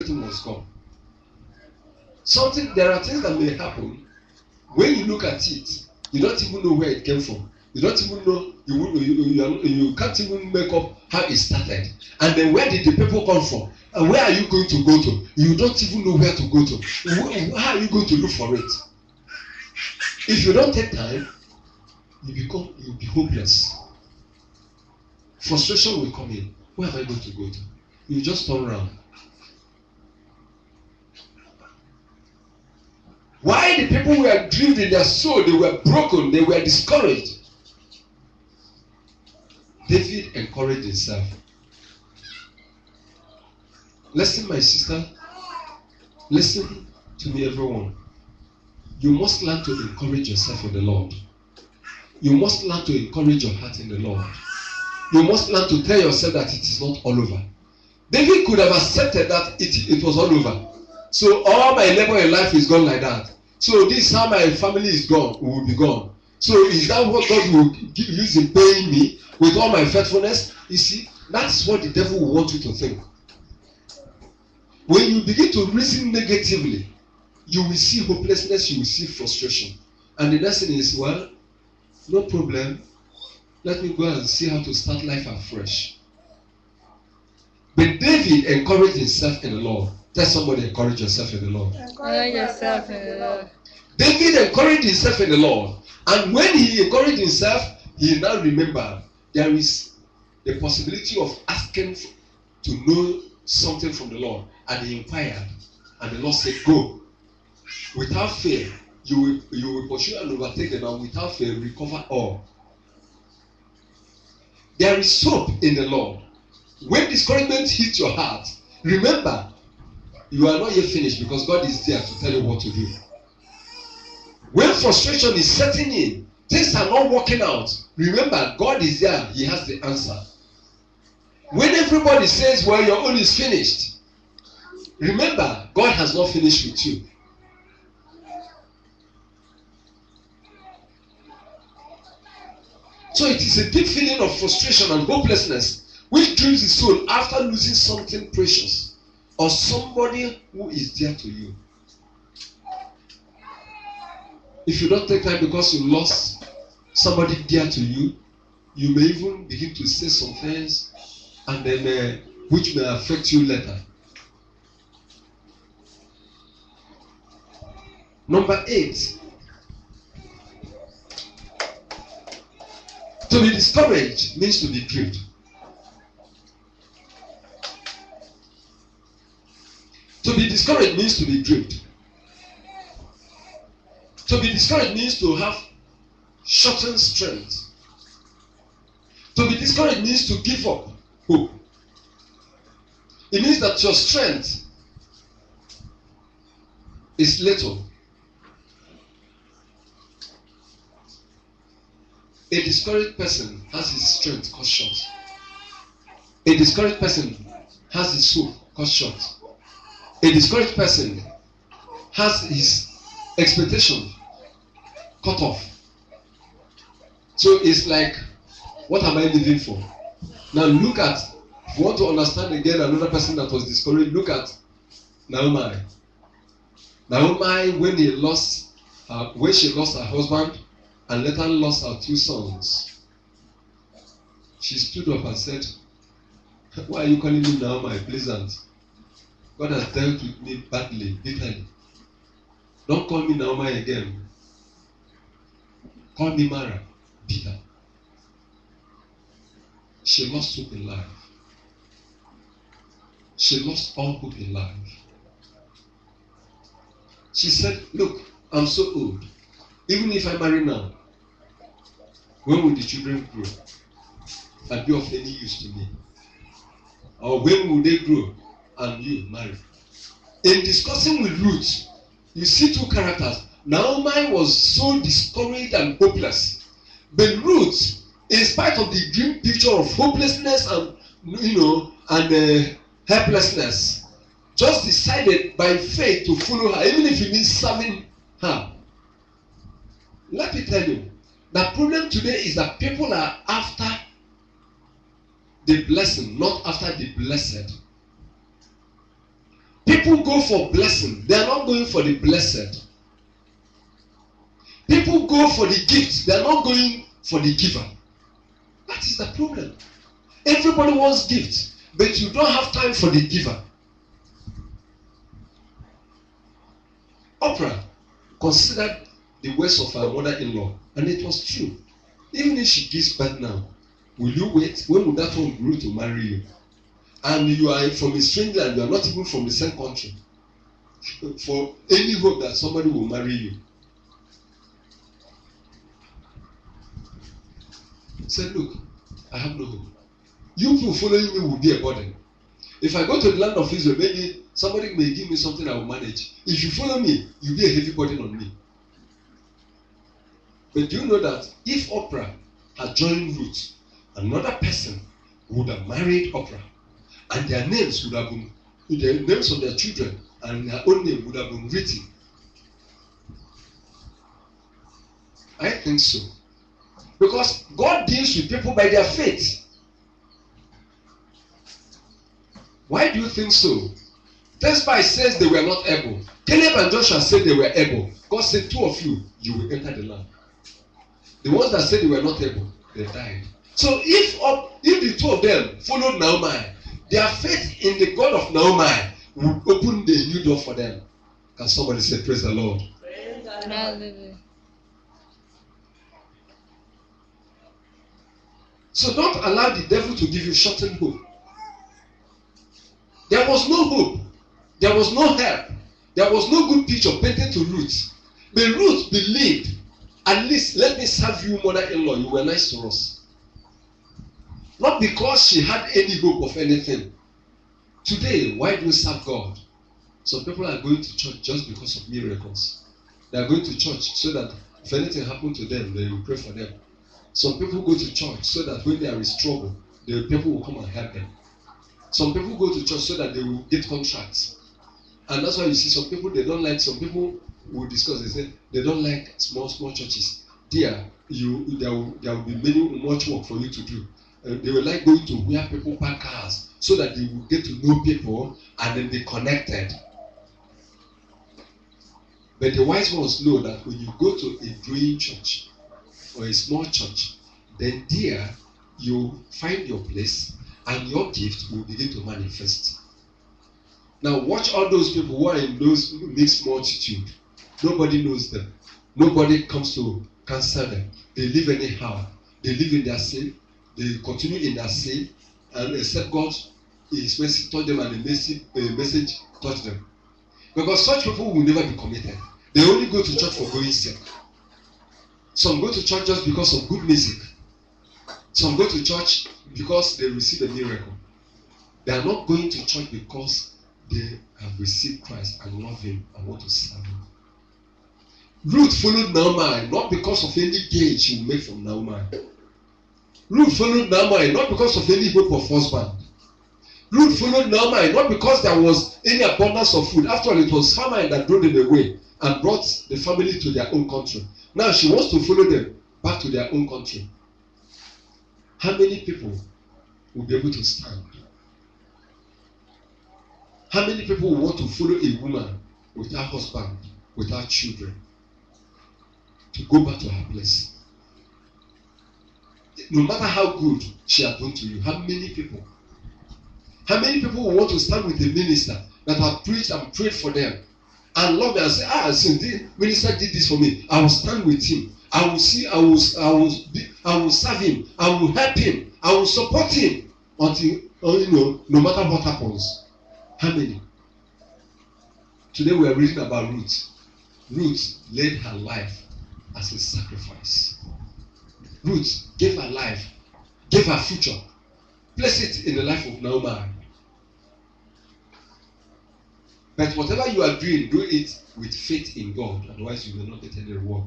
everything was gone. There are things that may happen when you look at it, you don't even know where it came from. You don't even know, you can't even make up how it started. And then where did the people come from? And where are you going to go to? You don't even know where to go to. How are you going to look for it? If you don't take time, you'll be hopeless. Frustration will come in. Where am I going to go to? You just turn around. Why the people were grieved in their soul, they were broken, they were discouraged. David encouraged himself. Listen, my sister. Listen to me, everyone. You must learn to encourage yourself in the Lord. You must learn to encourage your heart in the Lord. You must learn to tell yourself that it is not all over. David could have accepted that it was all over. So all my labor in life is gone like that. So this is how my family is gone, will be gone. So is that what God will use in paying me with all my faithfulness? You see, that's what the devil will want you to think. When you begin to reason negatively, you will see hopelessness, you will see frustration. And the next thing is, well, no problem. Let me go and see how to start life afresh. But David encouraged himself in the Lord. Tell somebody, encourage yourself in the Lord. Encourage yourself in the Lord. David encouraged himself in the Lord. And when he encouraged himself, he now remembered there is the possibility of asking to know something from the Lord. And he inquired. And the Lord said, go. Without fear, you will pursue and overtake them, and without fear, recover all. There is hope in the Lord. When discouragement hits your heart, remember, you are not yet finished because God is there to tell you what to do. When frustration is setting in, things are not working out, remember, God is there. He has the answer. When everybody says, well, your own is finished, remember, God has not finished with you. So it is a deep feeling of frustration and hopelessness which dreams the soul after losing something precious or somebody who is dear to you. If you don't take time because you lost somebody dear to you, you may even begin to say some things and then which may affect you later. Number 8. To be discouraged means to be grieved. To be discouraged means to be grieved. To be discouraged means to have shortened strength. To be discouraged means to give up hope. It means that your strength is little. A discouraged person has his strength cut short. A discouraged person has his hope cut short. A discouraged person has his expectation cut off. So it's like, what am I living for? Now look at, if you want to understand again another person that was discouraged, look at Naomi. Naomi, when she lost her husband, and later lost her 2 sons, she stood up and said, why are you calling me Naomi, pleasant? God has dealt with me badly, bitterly. Don't call me Naomi again. Call me Mara, bitter. She lost hope in life. She lost all hope in life. She said, look, I'm so old. Even if I marry now, when will the children grow and be of any use to me? Or when will they grow and you marry? In discussing with Ruth, you see 2 characters. Naomi was so discouraged and hopeless. But Ruth, in spite of the dream picture of hopelessness and helplessness, just decided by faith to follow her, even if it means serving her. Let me tell you, the problem today is that people are after the blessing, not after the blessed. People go for blessing. They are not going for the blessed. People go for the gift. They are not going for the giver. That is the problem. Everybody wants gift, but you don't have time for the giver. Oprah considered the words of her mother-in-law, and it was true. Even if she gives birth now, will you wait? When will that one grow to marry you? And you are from a strange land, you are not even from the same country. For any hope that somebody will marry you. Say, look, I have no hope. You people following me will be a burden. If I go to the land of Israel, maybe somebody may give me something I will manage. If you follow me, you'll be a heavy burden on me. But do you know that if Oprah had joined Ruth, another person would have married Oprah, and their names would have been, the names of their children and their own name would have been written? I think so. Because God deals with people by their faith. Why do you think so? Tespite says they were not able. Caleb and Joshua said they were able. God said, 2 of you, you will enter the land. The ones that said they were not able, they died. So if the 2 of them followed Naomi, their faith in the God of Naomi would open the new door for them. Can somebody say, praise the Lord? Praise the Lord. So don't allow the devil to give you shortened hope. There was no hope. There was no help. There was no good picture painted to Ruth. But Ruth believed, at least let me serve you, mother-in-law. You were nice to us. Not because she had any hope of anything. Today, why do you serve God? Some people are going to church just because of miracles. They are going to church so that if anything happened to them, they will pray for them. Some people go to church so that when they are in trouble, the people will come and help them. Some people go to church so that they will get contracts. And that's why you see some people, they don't like, some people will discuss, they say they don't like small churches. There will be much work for you to do. They will like going to where people park cars so that they will get to know people and then be connected. But the wise ones know that when you go to a growing church or a small church, then there you find your place and your gift will begin to manifest. Now watch all those people who are in those mixed multitude. Nobody knows them. Nobody comes to counsel them. They live anyhow. They live in their sin. They continue in their sin. And except God, His mercy taught them and the message taught them. Because such people will never be committed. They only go to church for going sake. Some go to church just because of good music. Some go to church because they receive a miracle. They are not going to church because they have received Christ and love Him and want to serve Him. Ruth followed Naomi not because of any gain she will make from Naomi. Ruth followed Naomi not because of any hope of husband. Ruth followed Naomi not because there was any abundance of food. After all, it was famine that drove them away and brought the family to their own country. Now she wants to follow them back to their own country. How many people will be able to stand? How many people will want to follow a woman without husband, without children, to go back to her place? No matter how good she has done to you, how many people? How many people will want to stand with a minister that have preached and prayed for them and love them and say, since the minister did this for me, I will stand with him. I will serve him. I will help him. I will support him until, no matter what happens. How many? Today we are reading about Ruth. Ruth laid her life as a sacrifice. Ruth gave her life, gave her future, placed it in the life of Naomi. But whatever you are doing, do it with faith in God. Otherwise, you will not get any reward.